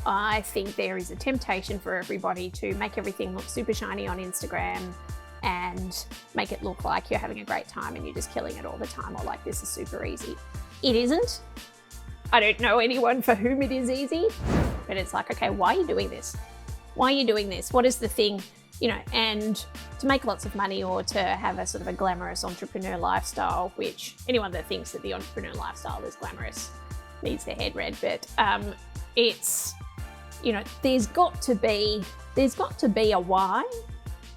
I think there is a temptation for everybody to make everything look super shiny on Instagram and make it look like you're having a great time and you're just killing it all the time, or like this is super easy. It isn't. I don't know anyone for whom it is easy, but it's like, okay, why are you doing this? Why are you doing this? What is the thing? And to make lots of money or to have a sort of a glamorous entrepreneur lifestyle, which anyone that thinks that the entrepreneur lifestyle is glamorous needs their head read. But it's, there's got to be a why.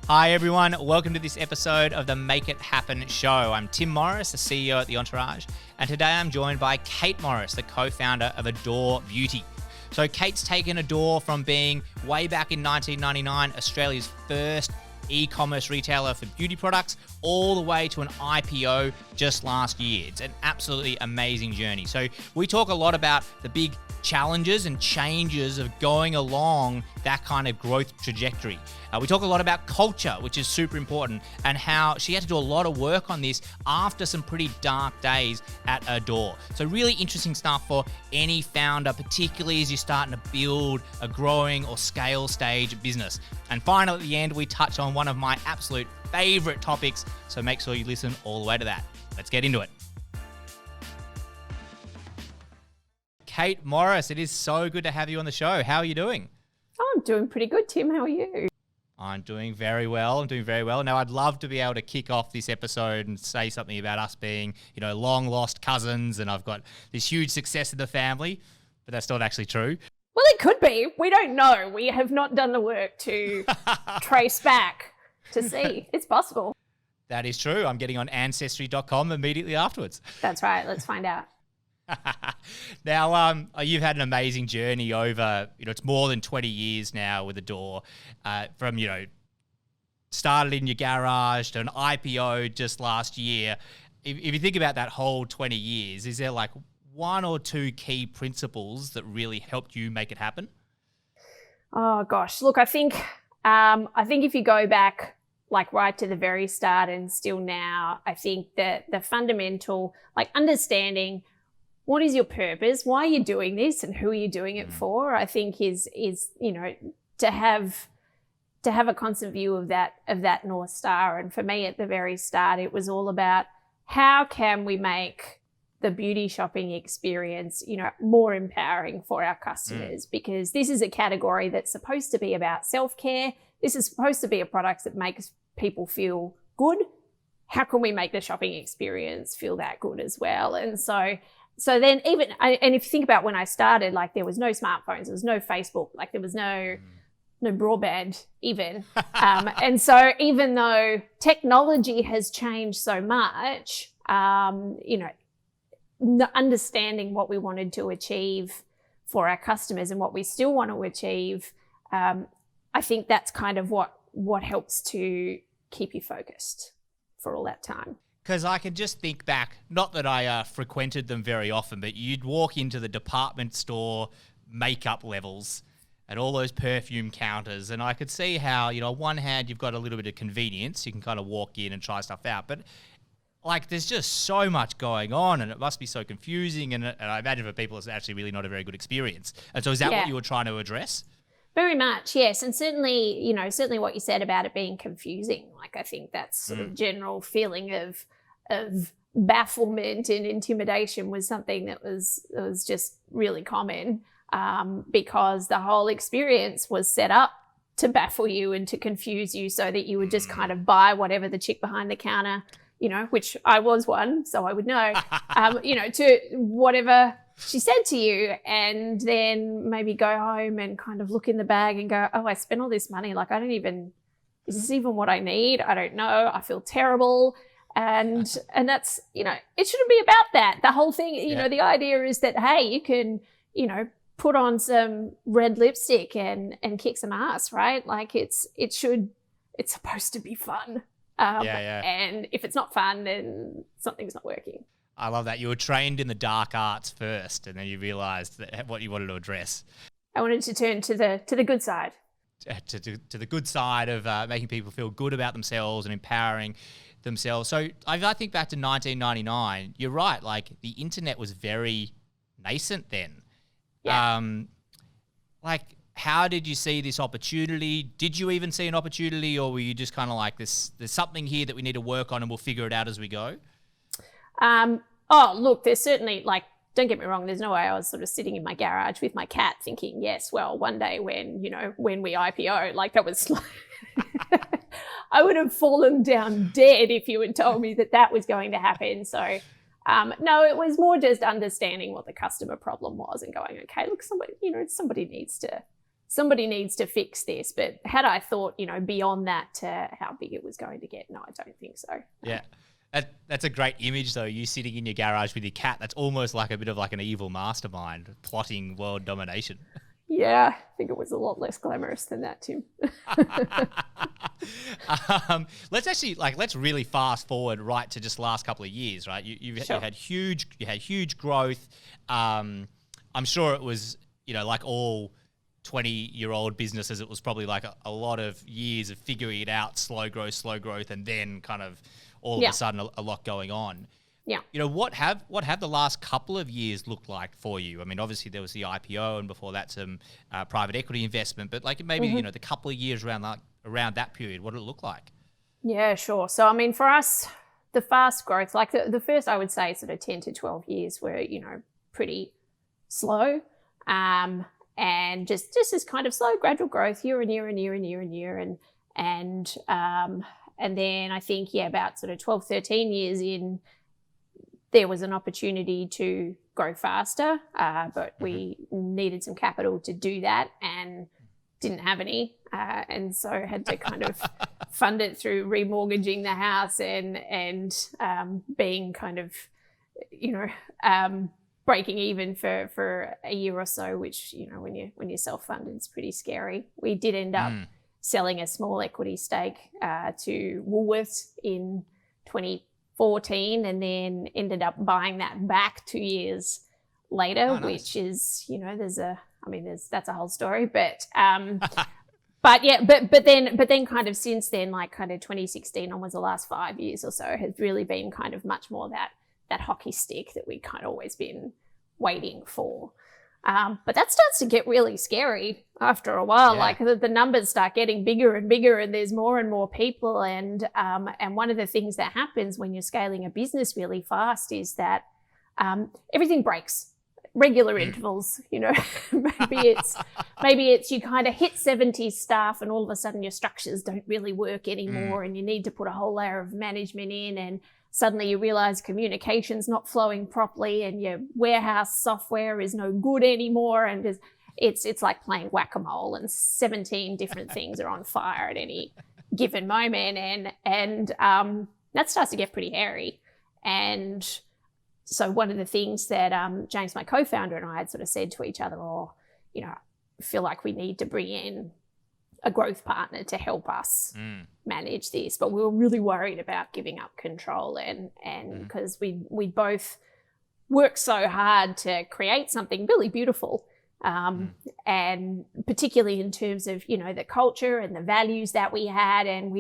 Hi everyone, welcome to this episode of the Make It Happen show. I'm Tim Morris, the CEO at The Entourage, and today I'm joined by Kate Morris, the co-founder of Adore Beauty. So Kate's taken Adore from being, way back in 1999, Australia's first e-commerce retailer for beauty products, all the way to an IPO just last year. It's an absolutely amazing journey. So we talk a lot about the big challenges and changes of going along that kind of growth trajectory. We talk a lot about culture, which is super important, and how she had to do a lot of work on this after some pretty dark days at Adore. So really interesting stuff for any founder, particularly as you're starting to build a growing or scale stage business. And finally, at the end, we touch on one of my absolute favorite topics, so make sure you listen all the way to that. Let's get into it. Kate Morris, it is so good to have you on the show. How are you doing? Oh, I'm doing pretty good, Tim. How are you? I'm doing very well. Now, I'd love to be able to kick off this episode and say something about us being, long lost cousins, and I've got this huge success in the family, but that's not actually true. Well, it could be. We don't know. We have not done the work to trace back to see. It's possible. That is true. I'm getting on ancestry.com immediately afterwards. That's right. Let's find out. Now, you've had an amazing journey over, it's more than 20 years now with Adore, from, started in your garage to an IPO just last year. If you think about that whole 20 years, is there like one or two key principles that really helped you make it happen? Oh gosh, look, I think if you go back like right to the very start and still now, I think that the fundamental, like understanding what is your purpose, why are you doing this, and who are you doing it for, I think is to have a constant view of that North Star. And for me at the very start, it was all about how can we make the beauty shopping experience, more empowering for our customers, because this is a category that's supposed to be about self-care. This is supposed to be a product that makes people feel good. How can we make the shopping experience feel that good as well? And so then and if you think about when I started, like there was no smartphones, there was no Facebook, like there was no broadband even. And so even though technology has changed so much, understanding what we wanted to achieve for our customers and what we still want to achieve, I think that's kind of what helps to keep you focused for all that time. Because I can just think back, not that I frequented them very often, but you'd walk into the department store makeup levels and all those perfume counters, and I could see how, on one hand, you've got a little bit of convenience. You can kind of walk in and try stuff out, but like there's just so much going on, and it must be so confusing, and I imagine for people it's actually really not a very good experience. And so is that what you were trying to address? Very much, yes. And certainly what you said about it being confusing, like I think that's sort of general feeling of bafflement and intimidation was something that was just really common, because the whole experience was set up to baffle you and to confuse you so that you would just kind of buy whatever the chick behind the counter, which I was one, so I would know, to whatever she said to you, and then maybe go home and kind of look in the bag and go, oh, I spent all this money. Like, is this even what I need? I don't know. I feel terrible. And that's, it shouldn't be about that. The whole thing, the idea is that, hey, you can, put on some red lipstick and kick some ass, right? Like it's supposed to be fun. And if it's not fun, then something's not working. I love that. You were trained in the dark arts first, and then you realized that what you wanted to address. I wanted to turn to the good side. To the good side of making people feel good about themselves and empowering themselves. So I think back to 1999, you're right, like the internet was very nascent then. Yeah. like, how did you see this opportunity? Did you even see an opportunity, or were you just kind of like, there's something here that we need to work on and we'll figure it out as we go? Oh, look, there's certainly, like, don't get me wrong, there's no way I was sort of sitting in my garage with my cat thinking, yes, well, one day when we IPO, like that was, I would have fallen down dead if you had told me that was going to happen. So, no, it was more just understanding what the customer problem was and going, okay, look, somebody needs to fix this. But had I thought, beyond that to how big it was going to get, no, I don't think so. Yeah. That's a great image, though. You sitting in your garage with your cat. That's almost like a bit of like an evil mastermind plotting world domination. Yeah, I think it was a lot less glamorous than that, Tim. Let's really fast forward right to just last couple of years, right? You had huge growth. I'm sure it was, like all 20-year-old businesses, it was probably like a lot of years of figuring it out, slow growth, and then kind of all of a sudden a lot going on. Yeah. What have the last couple of years looked like for you? I mean, obviously there was the IPO and before that some private equity investment, but like maybe, the couple of years around that period, what did it look like? Yeah, sure. So, I mean, for us, the fast growth, like the first, I would say sort of 10 to 12 years were, pretty slow. And just this kind of slow, gradual growth year and year and year and year and year. And then I think, about sort of 12, 13 years in, there was an opportunity to grow faster, but we needed some capital to do that and didn't have any. And so had to kind of fund it through remortgaging the house and being kind of, breaking even for a year or so, which, when you're self-funded, it's pretty scary. We did end up selling a small equity stake to Woolworths in 2014 and then ended up buying that back 2 years later, which is, that's a whole story. But but then kind of since then, like kind of 2016 onwards, the last 5 years or so has really been kind of much more that hockey stick that we kind of always been waiting for. But that starts to get really scary after a while. Yeah. Like the numbers start getting bigger and bigger, and there's more and more people. And one of the things that happens when you're scaling a business really fast is that everything breaks. Regular intervals, maybe it's you kind of hit 70 staff and all of a sudden your structures don't really work anymore, and you need to put a whole layer of management in, and suddenly you realize communication's not flowing properly and your warehouse software is no good anymore, and it's like playing whack-a-mole and 17 different things are on fire at any given moment, and that starts to get pretty hairy. And so one of the things that James, my co-founder, and I had sort of said to each other, I feel like we need to bring in a growth partner to help us manage this. But we were really worried about giving up control, and because we both worked so hard to create something really beautiful, and particularly in terms of, the culture and the values that we had. And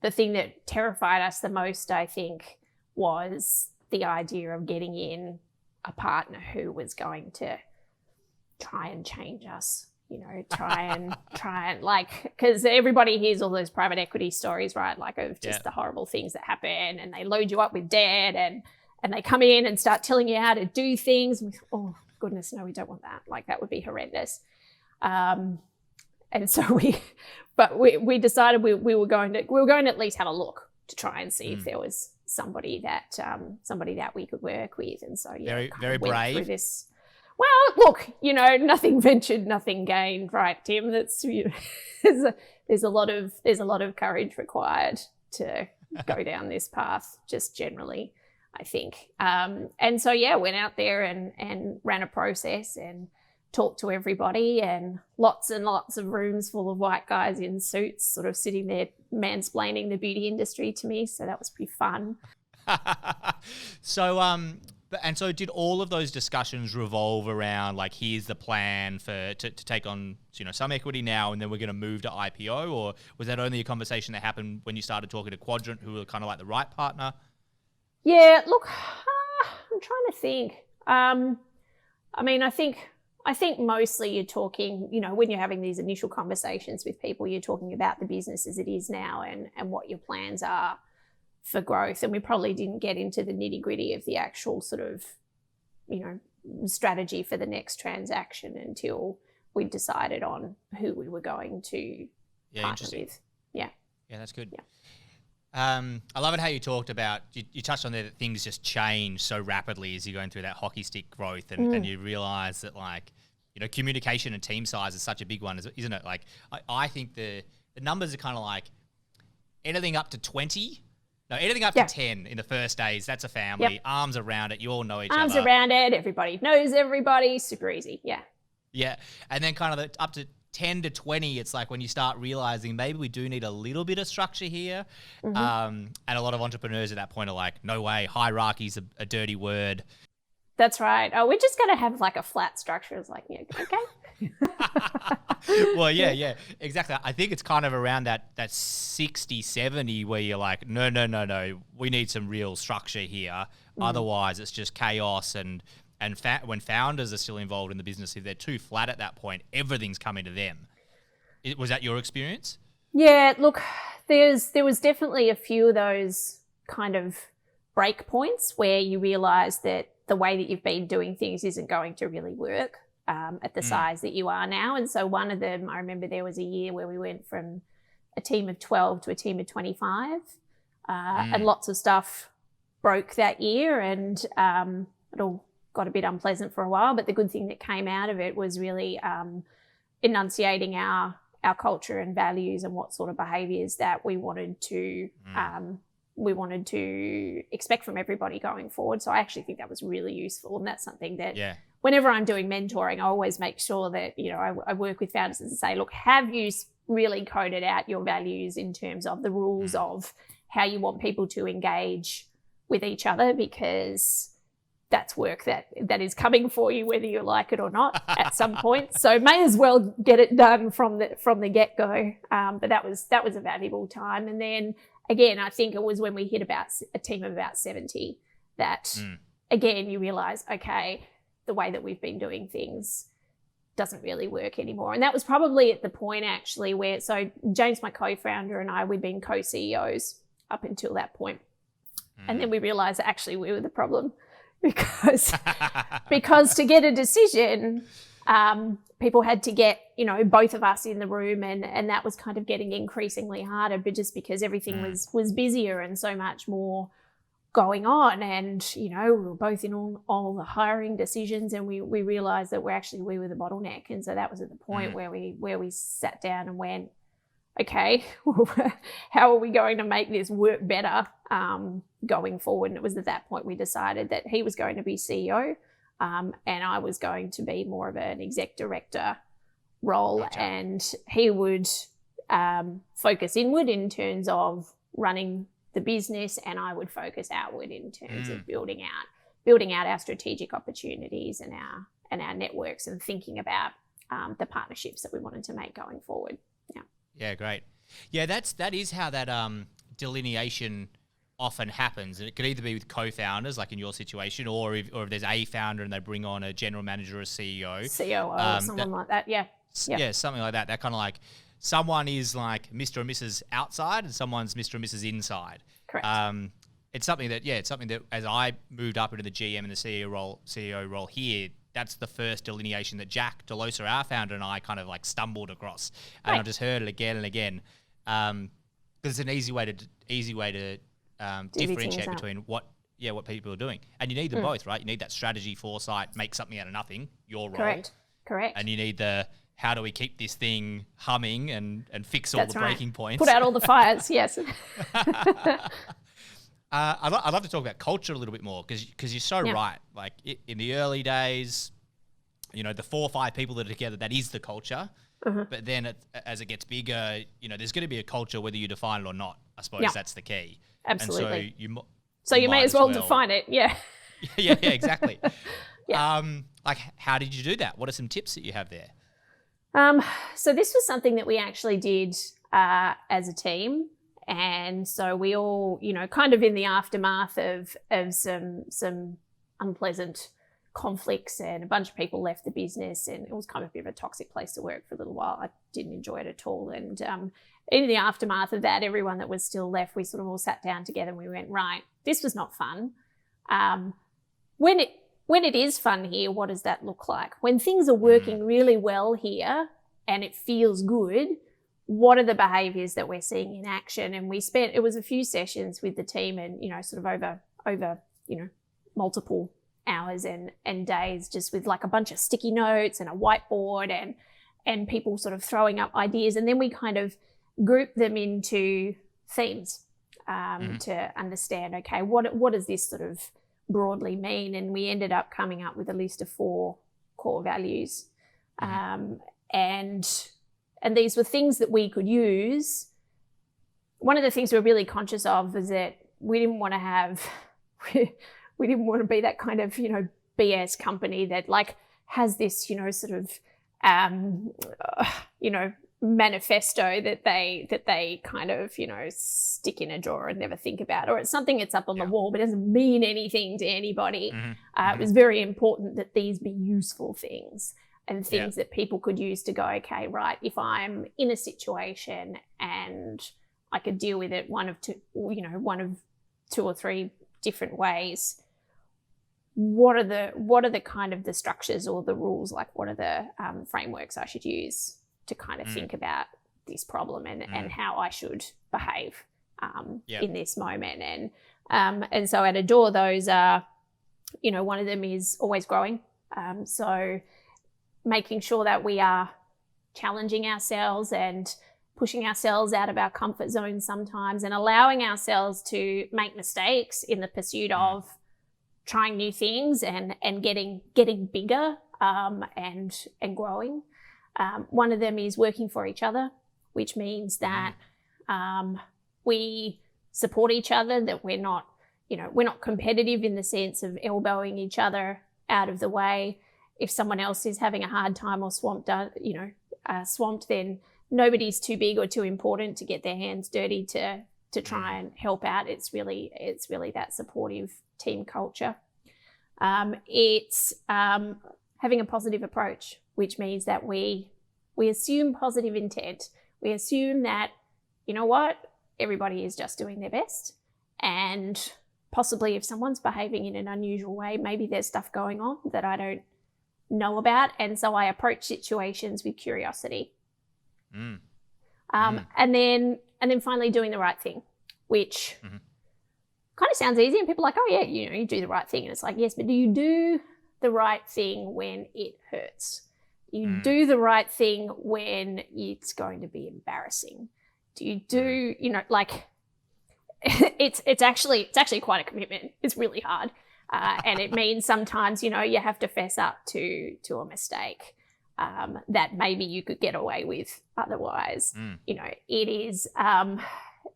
the thing that terrified us the most, I think, was the idea of getting in a partner who was going to try and change us, try and like, because everybody hears all those private equity stories, right? Like of just the horrible things that happen, and they load you up with debt and they come in and start telling you how to do things. Oh goodness, no, we don't want that. Like that would be horrendous. And so we decided we were going to at least have a look to try and see if there was somebody that we could work with. And so very brave. Through this. Well, look, nothing ventured, nothing gained, right, Tim? That's there's a lot of courage required to go down this path, just generally, I think. And so went out there and ran a process and talked to everybody, and lots of rooms full of white guys in suits sort of sitting there mansplaining the beauty industry to me. So that was pretty fun. So did all of those discussions revolve around like, here's the plan to take on, some equity now, and then we're going to move to IPO? Or was that only a conversation that happened when you started talking to Quadrant, who were kind of like the right partner? Yeah, look, I'm trying to think. I think I think mostly you're talking, when you're having these initial conversations with people, you're talking about the business as it is now and what your plans are for growth. And we probably didn't get into the nitty-gritty of the actual sort of, strategy for the next transaction until we decided on who we were going to partner with. Yeah, that's good. Yeah. I love it how you talked about, you touched on there that things just change so rapidly as you're going through that hockey stick growth and you realize that communication and team size is such a big one, isn't it? Like I think the numbers are kind of like anything up to 20. No, anything up to 10 in the first days, that's a family. Yep. Arms around it, you all know each other. Arms around it, everybody knows everybody, super easy, yeah. Yeah, and then kind of up to 10 to 20, it's like when you start realizing maybe we do need a little bit of structure here. And a lot of entrepreneurs at that point are like, no way, hierarchy's a dirty word. That's right. Oh, we're just going to have like a flat structure. It's like, yeah, okay. Well, yeah, exactly. I think it's kind of around that 60, 70 where you're like, no, we need some real structure here. Otherwise, it's just chaos and when founders are still involved in the business, if they're too flat at that point, everything's coming to them. Was that your experience? Yeah, look, there was definitely a few of those kind of break points where you realise that the way that you've been doing things isn't going to really work at the size that you are now. And so one of them, I remember there was a year where we went from a team of 12 to a team of 25 and lots of stuff broke that year and it all got a bit unpleasant for a while. But the good thing that came out of it was really enunciating our culture and values and what sort of behaviours that we wanted to expect from everybody going forward. So I actually think that was really useful, and that's something that whenever I'm doing mentoring, I always make sure that I work with founders and say, look, have you really coded out your values in terms of the rules of how you want people to engage with each other, because that's work that is coming for you whether you like it or not at some point. So may as well get it done from the get-go. But that was a valuable time. And then again, I think it was when we hit about a team of about 70 that again you realise, okay, the way that we've been doing things doesn't really work anymore. And that was probably at the point actually where, so James, my co-founder, and I, we'd been co-CEOs up until that point. And then we realised that actually we were the problem. Because to get a decision, people had to get, both of us in the room and that was kind of getting increasingly harder, but just because everything was busier and so much more going on. And, we were both in all the hiring decisions and we realised that we were the bottleneck. And so that was at the point where we sat down and went, okay, how are we going to make this work better going forward? And it was at that point we decided that he was going to be CEO and I was going to be more of an exec director role. Gotcha. And he would focus inward in terms of running the business, and I would focus outward in terms of building out our strategic opportunities and our networks and thinking about the partnerships that we wanted to make going forward. Yeah. Yeah, great. Yeah, that is how that delineation often happens. And it could either be with co-founders, like in your situation, or if there's a founder and they bring on a general manager or a CEO. COO, someone like that, yeah. Yeah, something like that. That kind of like someone is like Mr. and Mrs. outside and someone's Mr. and Mrs. inside. Correct. It's something that as I moved up into the GM and the CEO role here, that's the first delineation that Jack Delosa, our founder, and I kind of like stumbled across. And I just heard it again and again. Because it's an easy way to differentiate between what people are doing. And you need them both, right? You need that strategy, foresight, make something out of nothing, your role. Correct. And you need the how do we keep this thing humming and fix all the breaking points. Put out all the fires, yes. I'd love to talk about culture a little bit more because you're so right. Like in the early days, the 4 or 5 people that are together, that is the culture. But then as it gets bigger, there's going to be a culture whether you define it or not. I suppose that's the key. Absolutely. And so you may as well define it. Yeah. yeah, exactly. Like how did you do that? What are some tips that you have there? So this was something that we actually did as a team. And so we all, kind of in the aftermath of some unpleasant conflicts, and a bunch of people left the business, and it was kind of a bit of a toxic place to work for a little while. I didn't enjoy it at all. And in the aftermath of that, everyone that was still left, we sort of all sat down together and we went, right, this was not fun. When it is fun here, what does that look like? When things are working really well here and it feels good, what are the behaviours that we're seeing in action? And it was a few sessions with the team, and, sort of over multiple hours and days, just with like a bunch of sticky notes and a whiteboard and people sort of throwing up ideas. And then we kind of group them into themes to understand, okay, what does this sort of broadly mean? And we ended up coming up with a list of 4 core values. And these were things that we could use. One of the things we were really conscious of is that we didn't want to be that kind of, BS company that like has this, sort of, manifesto that they kind of, stick in a drawer and never think about, or it's something that's up on the wall but doesn't mean anything to anybody. It was very important that these be useful things and things that people could use to go, okay, right, if I'm in a situation and I could deal with it one of 2 or 3 different ways, what are the kind of the structures or the rules, like what are the frameworks I should use to kind of think about this problem and how I should behave in this moment. And so at Adore, those are, one of them is always growing. So making sure that we are challenging ourselves and pushing ourselves out of our comfort zone sometimes, and allowing ourselves to make mistakes in the pursuit of trying new things and getting bigger and growing. One of them is working for each other, which means that we support each other, that we're not competitive in the sense of elbowing each other out of the way. If someone else is having a hard time or swamped, then nobody's too big or too important to get their hands dirty to try and help out. It's really that supportive team culture. It's having a positive approach, which means that we assume positive intent. We assume that, everybody is just doing their best, and possibly if someone's behaving in an unusual way, maybe there's stuff going on that I don't know about, and so I approach situations with curiosity. And then finally doing the right thing, which kind of sounds easy, and people are like, oh yeah, you do the right thing, and it's like, yes, but do you do the right thing when it hurts? You do the right thing when it's going to be embarrassing? Do you do, it's actually quite a commitment. It's really hard. And it means sometimes, you have to fess up to a mistake that maybe you could get away with otherwise. It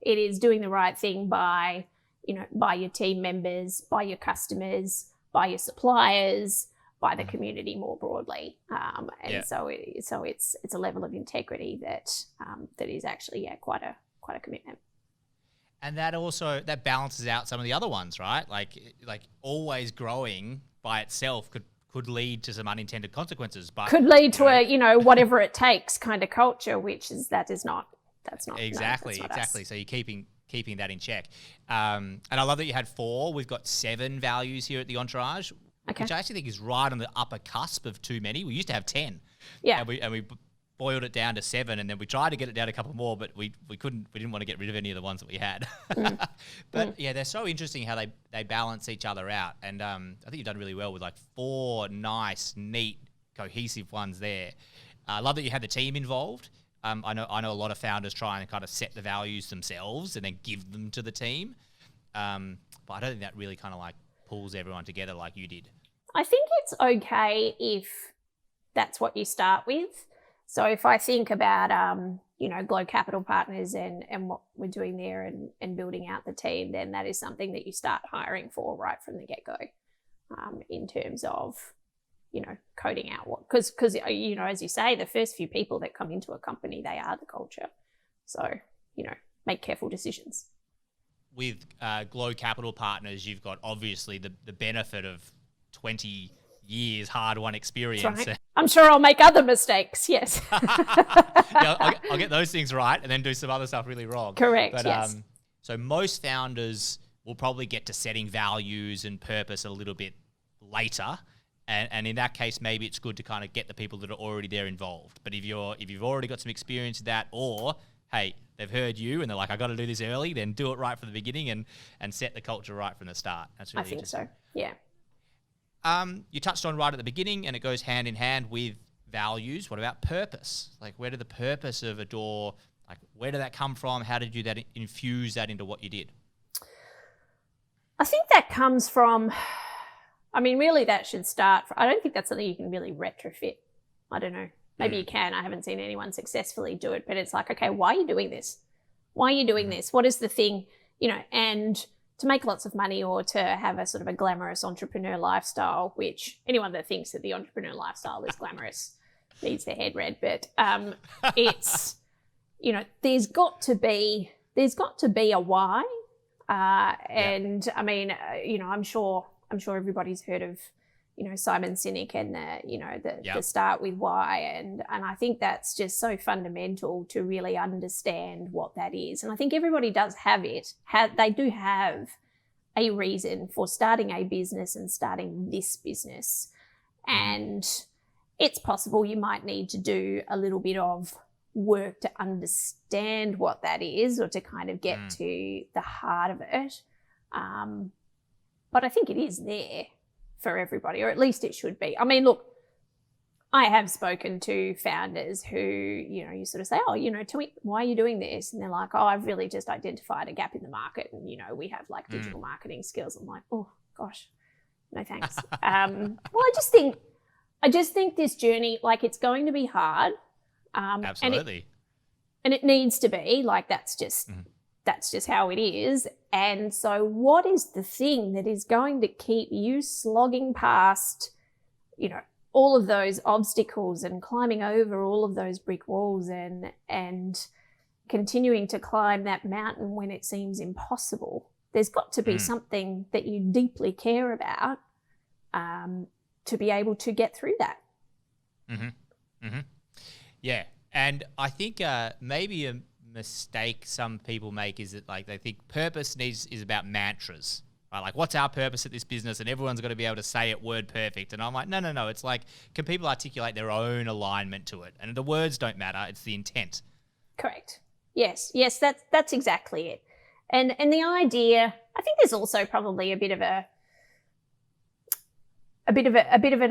is doing the right thing by your team members, by your customers, by your suppliers, by the community more broadly. So it's a level of integrity that is actually quite a commitment. And that balances out some of the other ones, right? Like always growing by itself could lead to some unintended consequences, but could lead to a whatever it takes kind of culture, that's not exactly. Us. So you're keeping that in check. And I love that you had 4. We've got 7 values here at the Entourage, which I actually think is right on the upper cusp of too many. We used to have 10. Yeah. And we boiled it down to 7, and then we tried to get it down a couple more, but we couldn't. We didn't want to get rid of any of the ones that we had. But they're so interesting how they balance each other out, and I think you've done really well with like 4 nice, neat, cohesive ones there. I love that you had the team involved. I know a lot of founders try and kind of set the values themselves and then give them to the team, but I don't think that really kind of like pulls everyone together like you did. I think it's okay if that's what you start with. So if I think about, Glow Capital Partners and what we're doing there and building out the team, then that is something that you start hiring for right from the get-go, in terms of, coding out what, because as you say, the first few people that come into a company, they are the culture. So, make careful decisions. With Glow Capital Partners, you've got obviously the benefit of 20 years hard-won experience. That's right. I'm sure I'll make other mistakes, yes. Yeah, I'll get those things right and then do some other stuff really wrong. Correct, But, yes. So most founders will probably get to setting values and purpose a little bit later. And in that case, maybe it's good to kind of get the people that are already there involved. But if you've already got some experience in that, or hey, they've heard you and they're like, I got to do this early, then do it right from the beginning and set the culture right from the start. That's really interesting. I think so. Yeah. You touched on right at the beginning, and it goes hand in hand with values. What about purpose? Like, where did the purpose of Adore, like, where did that come from? How did you infuse that into what you did? I think that comes from, I mean, really that should start, I don't think that's something you can really retrofit. I don't know. Maybe you can. I haven't seen anyone successfully do it, but it's like, okay, why are you doing this? Why are you doing this? What is the thing, and to make lots of money or to have a sort of a glamorous entrepreneur lifestyle, which anyone that thinks that the entrepreneur lifestyle is glamorous needs their head read. But it's, there's got to be a why. And I mean, I'm sure everybody's heard of, Simon Sinek and the start with why. And I think that's just so fundamental to really understand what that is. And I think everybody does have it. They do have a reason for starting a business and starting this business. And it's possible you might need to do a little bit of work to understand what that is or to kind of get to the heart of it. But I think it is there for everybody, or at least it should be. I mean, look, I have spoken to founders who, you sort of say, oh, tell me, why are you doing this? And they're like, oh, I've really just identified a gap in the market. And, we have like digital marketing skills. I'm like, oh gosh, no thanks. Well, I just think this journey, like, it's going to be hard. Absolutely. And it needs to be, like, that's just how it is. And so what is the thing that is going to keep you slogging past, all of those obstacles and climbing over all of those brick walls and continuing to climb that mountain when it seems impossible? There's got to be something that you deeply care about to be able to get through that. Yeah. And I think maybe a mistake some people make is that, like, they think purpose is about mantras, right? Like, what's our purpose at this business? And everyone's got to be able to say it word perfect. And I'm like, no. It's like, can people articulate their own alignment to it? And the words don't matter. It's the intent. Correct. Yes, that's exactly it. And the idea, I think there's also probably a bit of an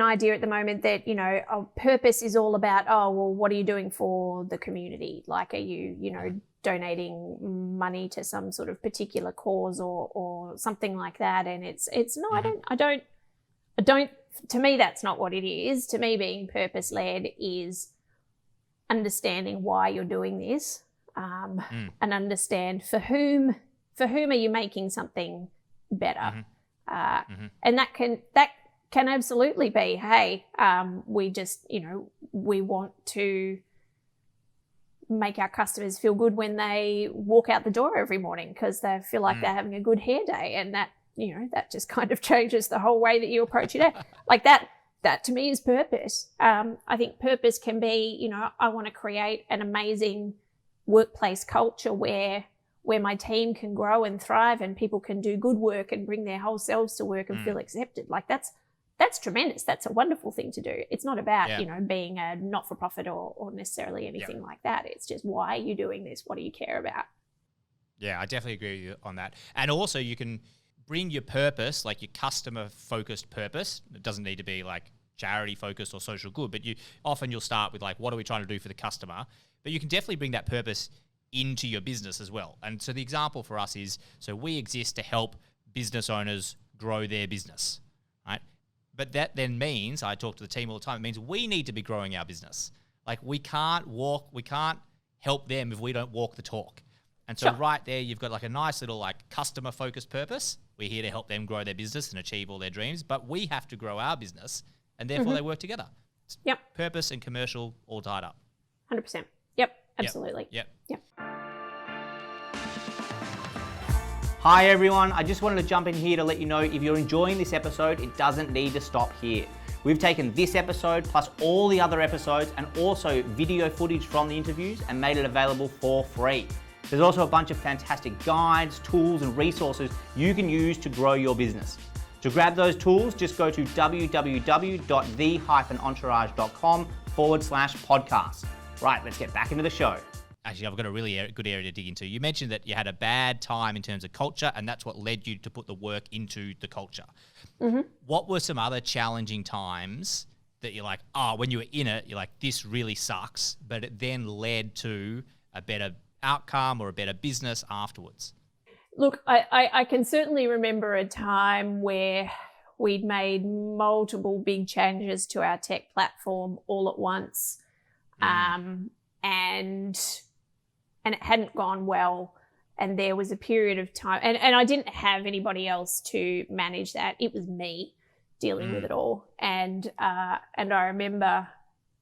idea at the moment that, purpose is all about, oh, well, what are you doing for the community? Like, are you, donating money to some sort of particular cause or something like that? And it's no, I don't, to me, that's not what it is. To me, being purpose-led is understanding why you're doing this, and understand for whom are you making something better. And that can absolutely be, hey, we just, we want to make our customers feel good when they walk out the door every morning because they feel like they're having a good hair day. And that, that just kind of changes the whole way that you approach your day. Like that to me is purpose. I think purpose can be, I want to create an amazing workplace culture where my team can grow and thrive and people can do good work and bring their whole selves to work and feel accepted. Like that's tremendous. That's a wonderful thing to do. It's not about, being a not-for-profit or necessarily anything like that. It's just, why are you doing this? What do you care about? Yeah, I definitely agree with you on that. And also you can bring your purpose, like your customer-focused purpose. It doesn't need to be like charity-focused or social good, but you'll start with like, what are we trying to do for the customer? But you can definitely bring that purpose into your business as well. And so the example for us is, so we exist to help business owners grow their business, right? But that then means, I talk to the team all the time, it means we need to be growing our business. Like, we can't help them if we don't walk the talk. And so right there, you've got like a nice little like customer-focused purpose. We're here to help them grow their business and achieve all their dreams, but we have to grow our business, and therefore they work together. Yep. Purpose and commercial all tied up. 100%. Yep, absolutely. Yep. Hi everyone, I just wanted to jump in here to let you know if you're enjoying this episode, it doesn't need to stop here. We've taken this episode plus all the other episodes and also video footage from the interviews and made it available for free. There's also a bunch of fantastic guides, tools and resources you can use to grow your business. To grab those tools, just go to www.the-entourage.com/podcast. Right, let's get back into the show. Actually, I've got a really good area to dig into. You mentioned that you had a bad time in terms of culture, and that's what led you to put the work into the culture. Mm-hmm. What were some other challenging times that you're like, when you were in it, you're like, this really sucks, but it then led to a better outcome or a better business afterwards? Look, I can certainly remember a time where we'd made multiple big changes to our tech platform all at once, and it hadn't gone well. And there was a period of time, and I didn't have anybody else to manage that. It was me dealing with it all. And I remember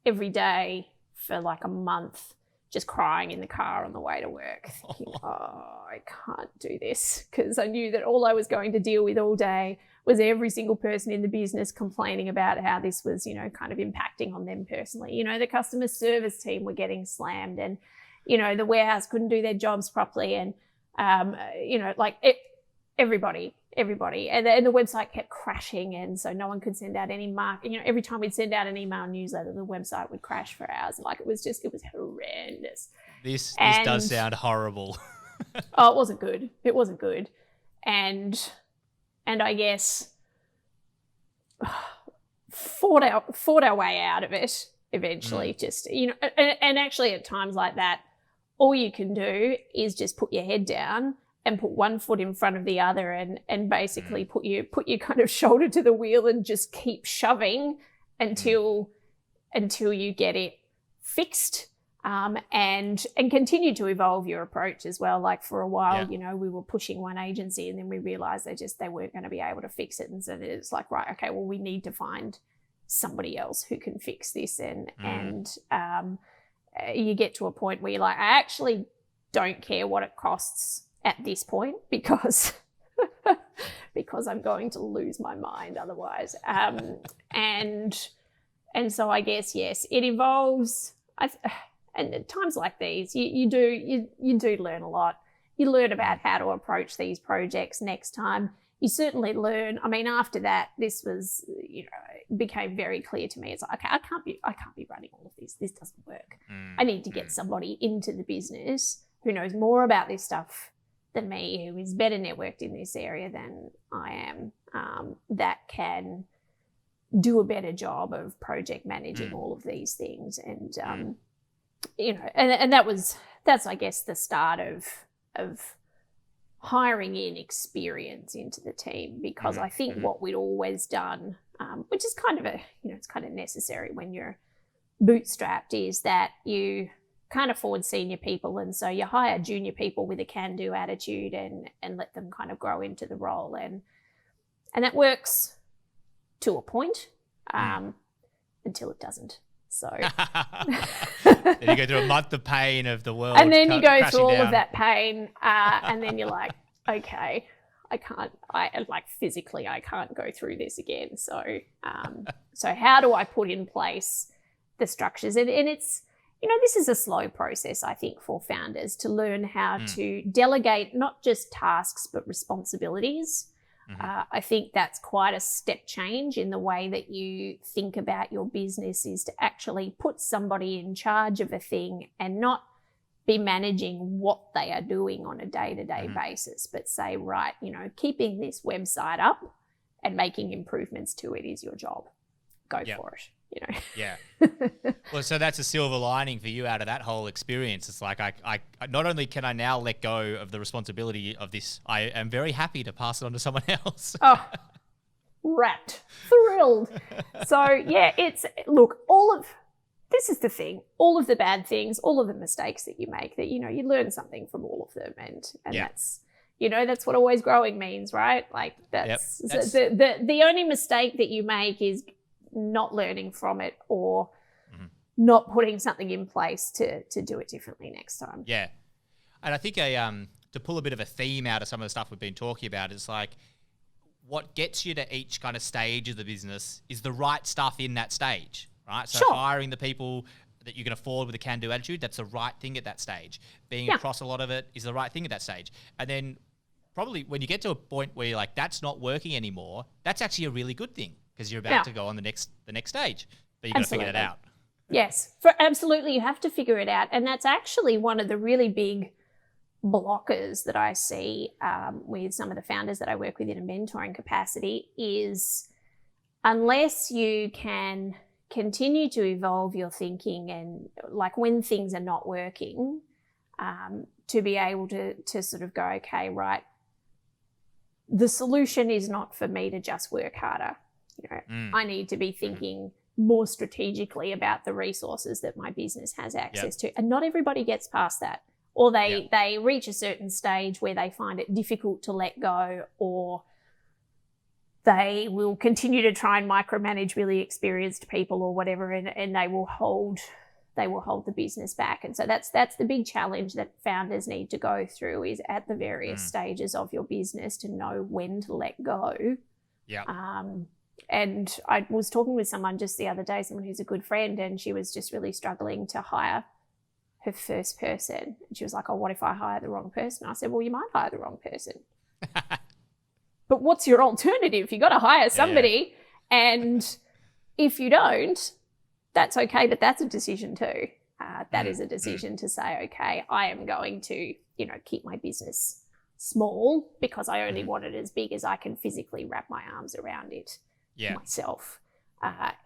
every day for like a month just crying in the car on the way to work, thinking, I can't do this, because I knew that all I was going to deal with all day was every single person in the business complaining about how this was, kind of impacting on them personally. The customer service team were getting slammed, and, the warehouse couldn't do their jobs properly, and, everybody. And the website kept crashing, and so no one could send out any every time we'd send out an email newsletter, the website would crash for hours. It was horrendous. This does sound horrible. Oh, it wasn't good. It wasn't good. And I guess fought our way out of it eventually. Just, and actually at times like that, all you can do is just put your head down and put one foot in front of the other, and basically put your kind of shoulder to the wheel and just keep shoving until you get it fixed, and continue to evolve your approach as well. Like for a while, we were pushing one agency, and then we realized they weren't going to be able to fix it, and so it's like, right, okay, well, we need to find somebody else who can fix this, and you get to a point where you're like, I actually don't care what it costs at this point, because I'm going to lose my mind otherwise. And so I guess, yes, it evolves. And at times like these, you do learn a lot. You learn about how to approach these projects next time. You certainly learn. I mean, after that, this was, it became very clear to me. It's like, okay, I can't be running all of this. This doesn't work. I need to get somebody into the business who knows more about this stuff than me, who is better networked in this area than I am, that can do a better job of project managing all of these things. And, and that's, I guess, the start of hiring in experience into the team, because I think what we'd always done, which is kind of it's kind of necessary when you're bootstrapped, is that you can't afford senior people, and so you hire junior people with a can-do attitude and let them kind of grow into the role, and that works to a point, until it doesn't. So then you go through a month of pain of the world, and then you go through all down. of that pain, and then you're like, okay, physically I can't go through this again. So so how do I put in place the structures? And it's, this is a slow process, I think, for founders to learn how to delegate not just tasks but responsibilities. I think that's quite a step change in the way that you think about your business, is to actually put somebody in charge of a thing and not be managing what they are doing on a day-to-day basis, but say, right, keeping this website up and making improvements to it is your job. Go for it. Yeah. Well, so that's a silver lining for you out of that whole experience. It's like, I not only can I now let go of the responsibility of this, I am very happy to pass it on to someone else. Oh, wrapped, thrilled. So yeah, this is the thing, all of the bad things, all of the mistakes that you make, that, you learn something from all of them. And that's, that's what always growing means, right? Like that's the only mistake that you make is not learning from it, or not putting something in place to do it differently next time. Yeah. And I think a to pull a bit of a theme out of some of the stuff we've been talking about, it's like what gets you to each kind of stage of the business is the right stuff in that stage, right? So hiring the people that you can afford with a can-do attitude, that's the right thing at that stage. Being across a lot of it is the right thing at that stage. And then probably when you get to a point where you're like, that's not working anymore, that's actually a really good thing because you're about to go on the next stage. But you've got to figure it out. Yes, absolutely. You have to figure it out. And that's actually one of the really big blockers that I see with some of the founders that I work with in a mentoring capacity is unless you can continue to evolve your thinking and like when things are not working, to be able to sort of go, okay, right, the solution is not for me to just work harder. I need to be thinking more strategically about the resources that my business has access to. And not everybody gets past that. Or they reach a certain stage where they find it difficult to let go, or they will continue to try and micromanage really experienced people or whatever, and they will hold the business back. And so that's the big challenge that founders need to go through is at the various stages of your business to know when to let go. Yeah. And I was talking with someone just the other day, someone who's a good friend, and she was just really struggling to hire her first person. And she was like, oh, what if I hire the wrong person? I said, well, you might hire the wrong person. But what's your alternative? You got to hire somebody. And if you don't, that's okay, but that's a decision too. That is a decision to say, okay, I am going to, keep my business small because I only want it as big as I can physically wrap my arms around it myself.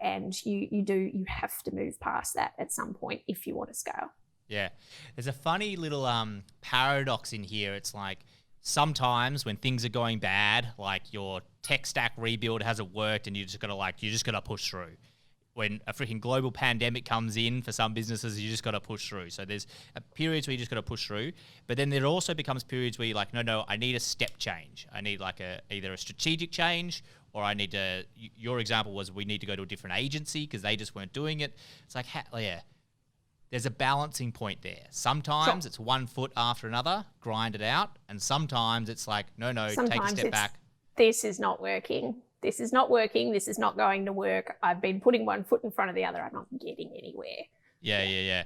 And you have to move past that at some point if you want to scale. Yeah. There's a funny little paradox in here. It's like sometimes when things are going bad, like your tech stack rebuild hasn't worked and you just got to push through. When a freaking global pandemic comes in for some businesses, you just got to push through. So there's periods where you just got to push through, but then there also becomes periods where you're like, no, I need a step change. I need like either a strategic change, or I need to, your example was we need to go to a different agency because they just weren't doing it. It's like, there's a balancing point there. Sometimes it's one foot after another, grind it out. And sometimes it's like, no, sometimes take a step back. This is not working. This is not working. This is not going to work. I've been putting one foot in front of the other. I'm not getting anywhere. Yeah.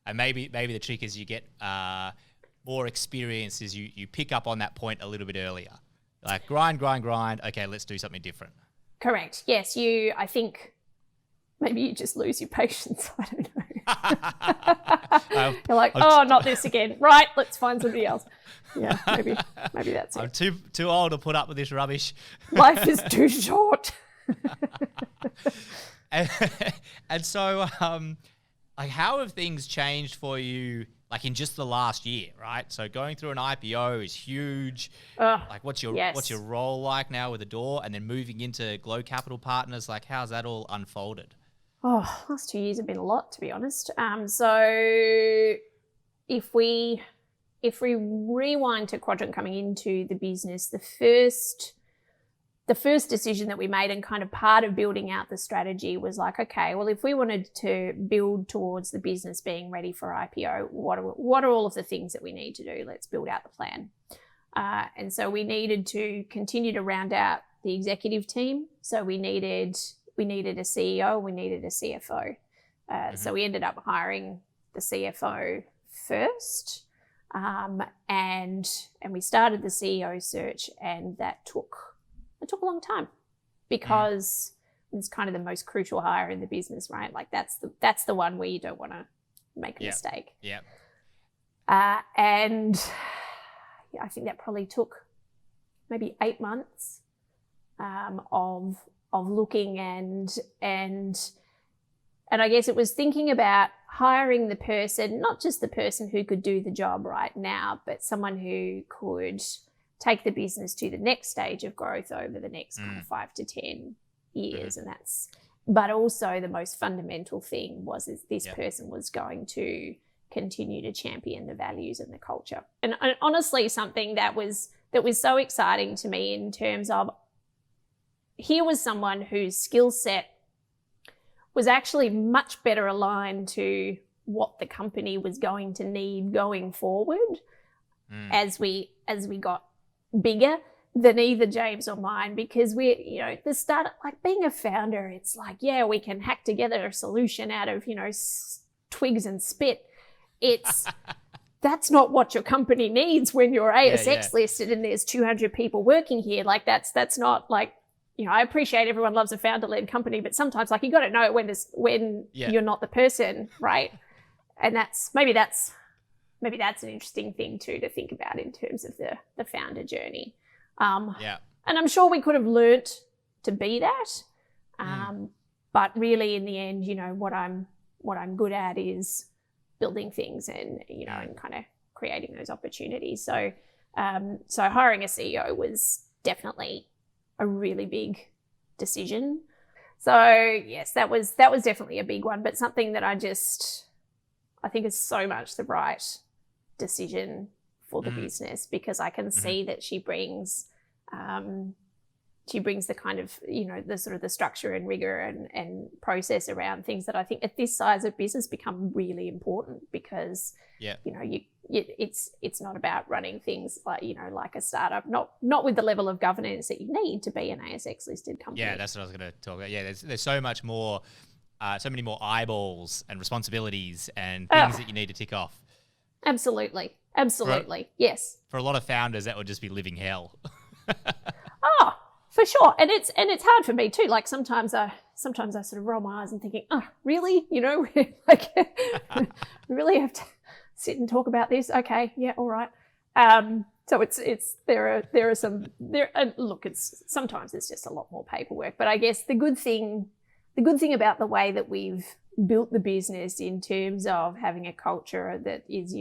And maybe the trick is you get more experience is you pick up on that point a little bit earlier. Like grind. Okay, let's do something different. Correct. Yes, I think maybe you just lose your patience. I don't know. You're like, not this again. Right, let's find somebody else. Yeah, maybe that's it. I'm too old to put up with this rubbish. Life is too short. and so, like, how have things changed for you, like in just the last year, right? So going through an IPO is huge. Like, what's your role like now with Adore, and then moving into Glow Capital Partners? Like, how's that all unfolded? Last 2 years have been a lot, to be honest. So if we rewind to Quadrant coming into the business, the first decision that we made and kind of part of building out the strategy was like, okay, well, if we wanted to build towards the business being ready for IPO, what are all of the things that we need to do? Let's build out the plan. And so we needed to continue to round out the executive team. So we needed a CEO, we needed a CFO. So we ended up hiring the CFO first. And we started the CEO search, and that took a long time because it's kind of the most crucial hire in the business, right? Like that's the one where you don't want to make a mistake. Yeah. And I think that probably took maybe 8 months of looking and I guess it was thinking about hiring the person, not just the person who could do the job right now, but someone who could take the business to the next stage of growth over the next kind of 5 to 10 years. And but also the most fundamental thing was this person was going to continue to champion the values and the culture. And honestly, something that was so exciting to me in terms of here was someone whose skill set was actually much better aligned to what the company was going to need going forward. as we got bigger than either James or mine, because the start, like being a founder, it's like, yeah, we can hack together a solution out of, twigs and spit. That's not what your company needs when you're ASX listed and there's 200 people working here. Like that's not like, I appreciate everyone loves a founder-led company, but sometimes like you got to know when you're not the person, right? And maybe that's an interesting thing too to think about in terms of the founder journey. And I'm sure we could have learnt to be that, but really in the end, what I'm good at is building things and and kind of creating those opportunities. So hiring a CEO was definitely a really big decision. So yes, that was definitely a big one, but something that I think is so much the right decision for the business, because I can see that she brings the kind of, the sort of the structure and rigor and process around things that I think at this size of business become really important, because, it's not about running things like, like a startup, not with the level of governance that you need to be an ASX listed company. Yeah, that's what I was going to talk about. Yeah, there's so much more, so many more eyeballs and responsibilities and things that you need to tick off. Absolutely. Yes. For a lot of founders, that would just be living hell. Oh, for sure. And it's hard for me too. Like sometimes I sort of roll my eyes and thinking, oh, really? Like we really have to sit and talk about this. Okay. Yeah. All right. So sometimes it's just a lot more paperwork, but I guess the good thing about the way that we've built the business in terms of having a culture that is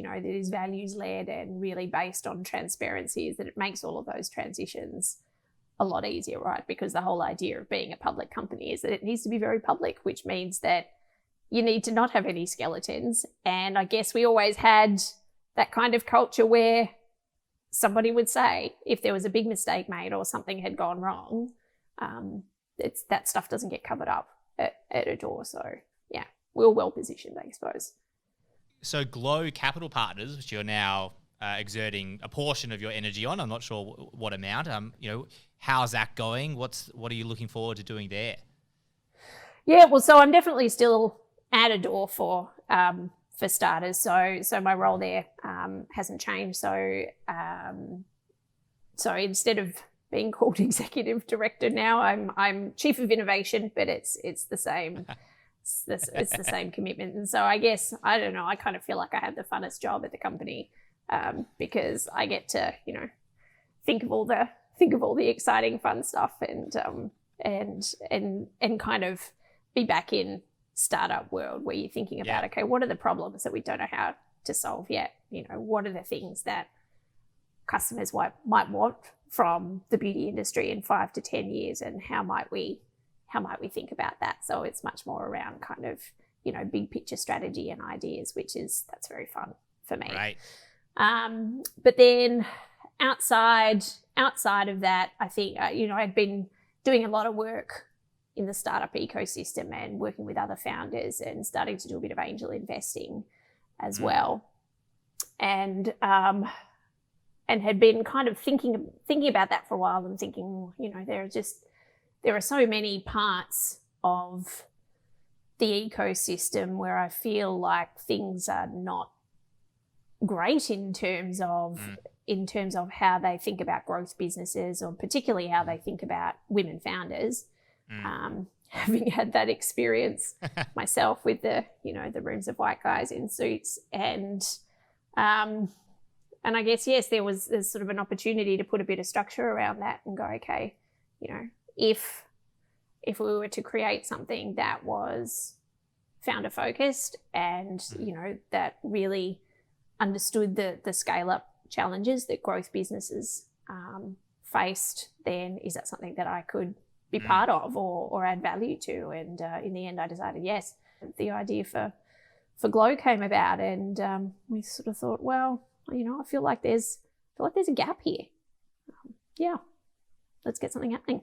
values led and really based on transparency is that it makes all of those transitions a lot easier, right? Because the whole idea of being a public company is that it needs to be very public, which means that you need to not have any skeletons. And I guess we always had that kind of culture where somebody would say if there was a big mistake made or something had gone wrong, that stuff doesn't get covered up at a door. So yeah, we're well positioned, I suppose. So Glow Capital Partners, which you're now exerting a portion of your energy on, I'm not sure what amount, how's that going? What are you looking forward to doing there? Yeah, well, so I'm definitely still at a door for starters. So my role there hasn't changed. So instead of being called executive director now, I'm chief of innovation, but it's the same. It's the same commitment. And so I guess, I don't know, I kind of feel like I have the funnest job at the company because I get to, think of all the exciting fun stuff and kind of be back in startup world where you're thinking about, okay, what are the problems that we don't know how to solve yet? What are the things that customers might want from the beauty industry in 5 to 10 years, and how might we think about that? So it's much more around kind of, big picture strategy and ideas, that's very fun for me. Right. But then outside of that, I think, I'd been doing a lot of work in the startup ecosystem and working with other founders and starting to do a bit of angel investing as well. And had been kind of thinking about that for a while and thinking, there are so many parts of the ecosystem where I feel like things are not great in terms of how they think about growth businesses, or particularly how they think about women founders. Having had that experience myself with the rooms of white guys in suits, and I guess, yes, there's sort of an opportunity to put a bit of structure around that and go, okay, if we were to create something that was founder focused and, that really understood the scale up challenges that growth businesses faced, then is that something that I could be part of or add value to? And in the end, I decided yes. The idea for Glow came about, and we sort of thought, well, I feel like there's a gap here. Let's get something happening.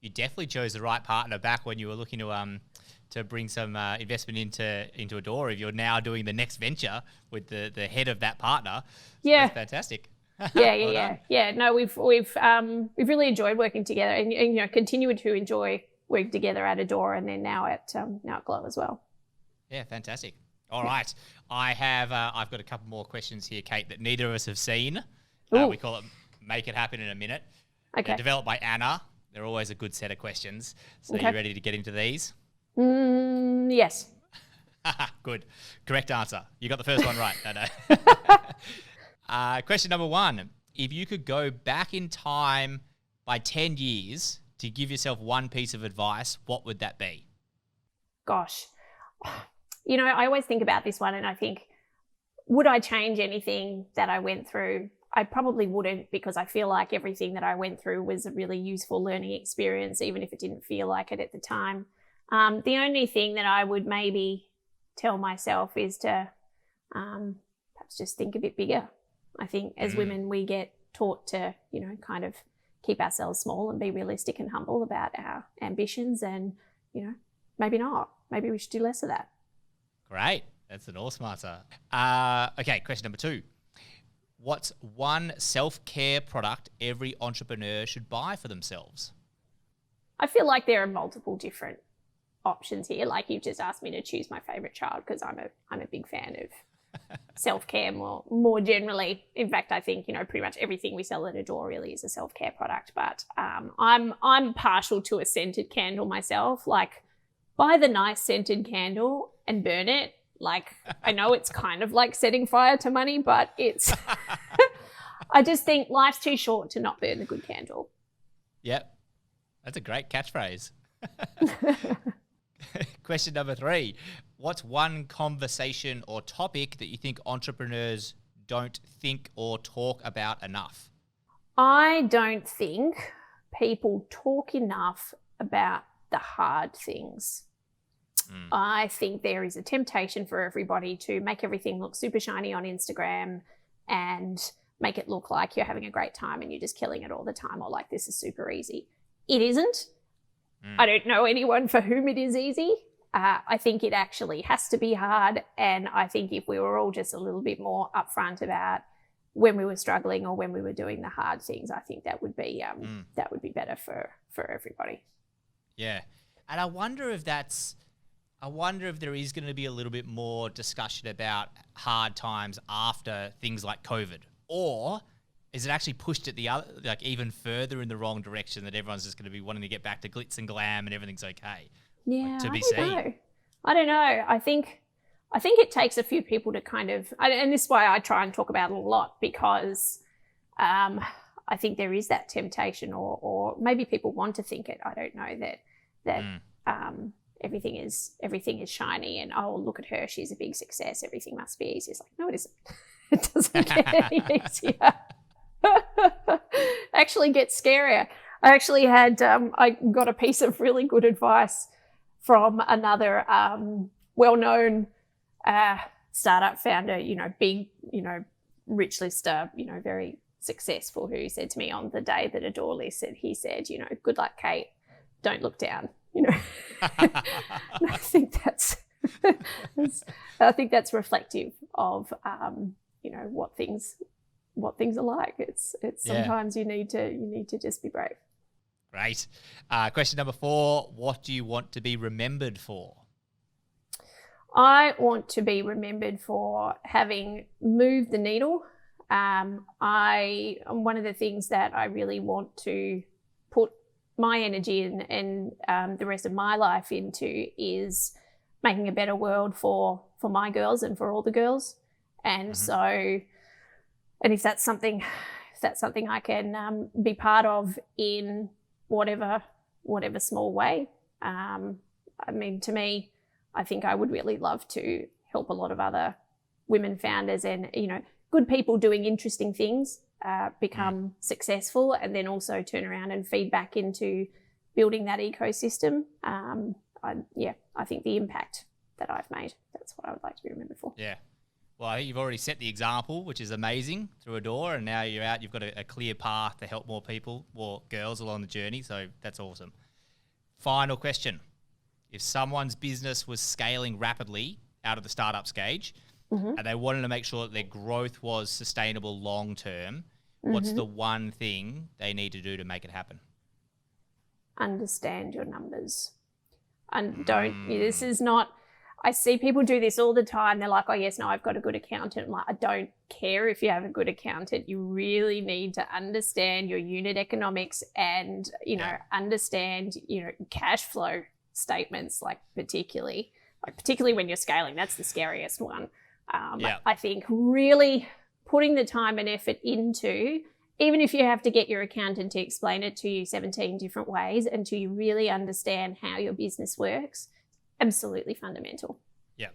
You definitely chose the right partner back when you were looking to to bring some investment into Adore if you're now doing the next venture with the head of that partner. So Yeah. that's fantastic. Yeah. No, we've really enjoyed working together, and continue to enjoy working together at Adore, and then now at Glow as well. Yeah, fantastic. All right, I've got a couple more questions here, Kate, that neither of us have seen. We call it Make It Happen in a Minute. Okay. They're developed by Anna. They're always a good set of questions. So Okay. Are you ready to get into these? Yes. Good. Correct answer. You got the first one right. Question number 1. If you could go back in time by 10 years to give yourself one piece of advice, what would that be? Gosh. I always think about this one and I think, would I change anything that I went through? I probably wouldn't, because I feel like everything that I went through was a really useful learning experience, even if it didn't feel like it at the time. The only thing that I would maybe tell myself is to perhaps just think a bit bigger. I think as women, we get taught to, kind of keep ourselves small and be realistic and humble about our ambitions, and, maybe not. Maybe we should do less of that. Great. That's an awesome answer. Okay, question number 2. What's one self-care product every entrepreneur should buy for themselves? I feel like there are multiple different options here. Like, you've just asked me to choose my favorite child, because I'm a big fan of self-care more generally. In fact, I think, pretty much everything we sell at Adore really is a self-care product. But I'm partial to a scented candle myself. Like, buy the nice scented candle and burn it. Like, I know it's kind of like setting fire to money, but it's I just think life's too short to not burn the good candle. Yep. That's a great catchphrase. Question number 3. What's one conversation or topic that you think entrepreneurs don't think or talk about enough? I don't think people talk enough about the hard things. I think there is a temptation for everybody to make everything look super shiny on Instagram and make it look like you're having a great time and you're just killing it all the time, or like this is super easy. It isn't. I don't know anyone for whom it is easy. I think it actually has to be hard. And I think if we were all just a little bit more upfront about when we were struggling or when we were doing the hard things, I think that would be better for everybody. Yeah. And I wonder if there is going to be a little bit more discussion about hard times after things like COVID, or is it actually pushed at the other, like even further in the wrong direction, that everyone's just going to be wanting to get back to glitz and glam and everything's okay? Yeah, to be I don't seen. know. I don't know. I think it takes a few people to kind of, and this is why I try and talk about it a lot, because I think there is that temptation, or maybe people want to think it. I don't know that everything is shiny and, oh, look at her, she's a big success, everything must be easy. It's like, no, it isn't. It doesn't get any easier. Actually gets scarier. I actually had I got a piece of really good advice from another well-known startup founder, big, rich lister, very successful, who said to me on the day that Adore listed, he said, good luck, Kate, don't look down. And I think that's reflective of what things are like. It's sometimes you need to just be brave. Great. Question number 4. What do you want to be remembered for? I want to be remembered for having moved the needle. One of the things that I really want to put my energy and the rest of my life into is making a better world for my girls and for all the girls. And so, and if that's something I can be part of in whatever small way. To me, I think I would really love to help a lot of other women founders and, good people doing interesting things become successful, and then also turn around and feed back into building that ecosystem. I think the impact that I've made, that's what I would like to be remembered for. Yeah. Well, I think you've already set the example, which is amazing, through Adore, and now you're out, you've got a clear path to help more people, more girls along the journey, so that's awesome. Final question. if someone's business was scaling rapidly out of the startup stage and they wanted to make sure that their growth was sustainable long term, what's the one thing they need to do to make it happen? Understand your numbers. And this is not, I see people do this all the time. They're like, oh yes, no, I've got a good accountant. I'm like, I don't care if you have a good accountant. You really need to understand your unit economics and, understand, cash flow statements, particularly when you're scaling. That's the scariest one. I think really putting the time and effort into, even if you have to get your accountant to explain it to you 17 different ways until you really understand how your business works, absolutely fundamental. Yeah.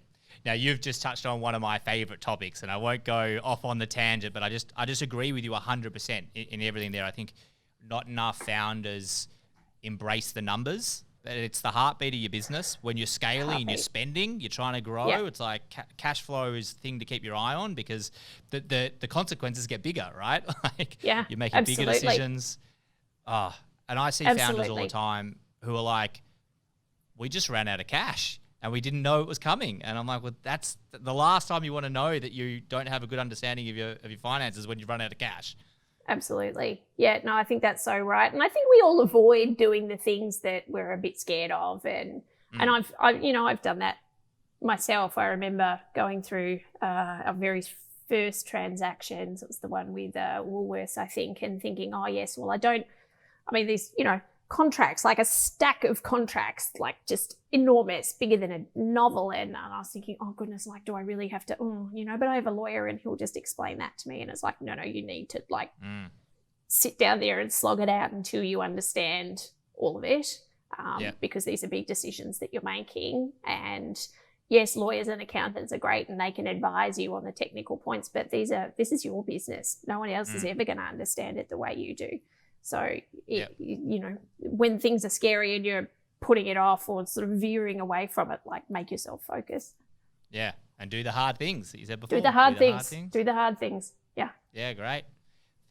Now you've just touched on one of my favorite topics, and I won't go off on the tangent, but I just agree with you 100% in everything there. I think not enough founders embrace the numbers. It's the heartbeat of your business. When you're scaling and you're spending, you're trying to grow. It's like cash flow is the thing to keep your eye on, because the consequences get bigger, right? You're making bigger decisions. And I see founders all the time who are like, we just ran out of cash and we didn't know it was coming. And I'm like, well, that's the last time you want to know that you don't have a good understanding of your finances, when you run out of cash. Absolutely. Yeah, no, I think that's so right. And I think we all avoid doing the things that we're a bit scared of. And I've done that myself. I remember going through our very first transactions. It was the one with Woolworths, I think, and thinking, oh yes, well, these, contracts, like a stack of contracts, like just enormous, bigger than a novel. And I was thinking, oh goodness, do I really have to, but I have a lawyer and he'll just explain that to me. And it's like, no, you need to sit down there and slog it out until you understand all of it. Because these are big decisions that you're making. And yes, lawyers and accountants are great and they can advise you on the technical points, but this is your business. No one else is ever going to understand it the way you do. So, when things are scary and you're putting it off or sort of veering away from it, make yourself focus. Yeah, and do the hard things that you said before. Do the hard things. Yeah. Yeah, great.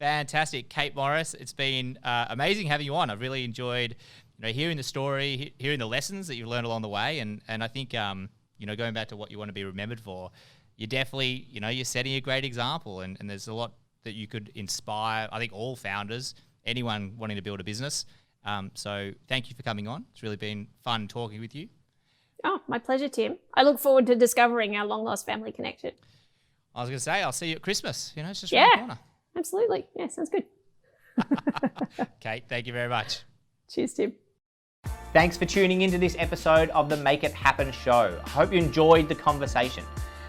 Fantastic. Kate Morris, it's been amazing having you on. I've really enjoyed hearing the story, hearing the lessons that you've learned along the way. And I think, going back to what you want to be remembered for, you're definitely, you're setting a great example. And there's a lot that you could inspire, I think, all founders, anyone wanting to build a business. So thank you for coming on. It's really been fun talking with you. Oh, my pleasure, Tim. I look forward to discovering our long-lost family connection. I was going to say, I'll see you at Christmas. It's just around the corner. Absolutely. Yeah, sounds good. Kate, thank you very much. Cheers, Tim. Thanks for tuning into this episode of the Make It Happen show. I hope you enjoyed the conversation.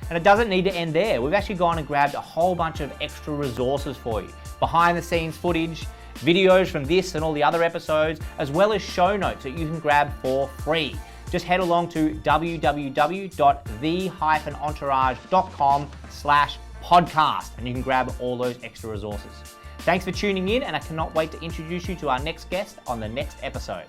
And it doesn't need to end there. We've actually gone and grabbed a whole bunch of extra resources for you. Behind the scenes footage, videos from this and all the other episodes, as well as show notes that you can grab for free. Just head along to www.the-entourage.com/podcast and you can grab all those extra resources. Thanks for tuning in, and I cannot wait to introduce you to our next guest on the next episode.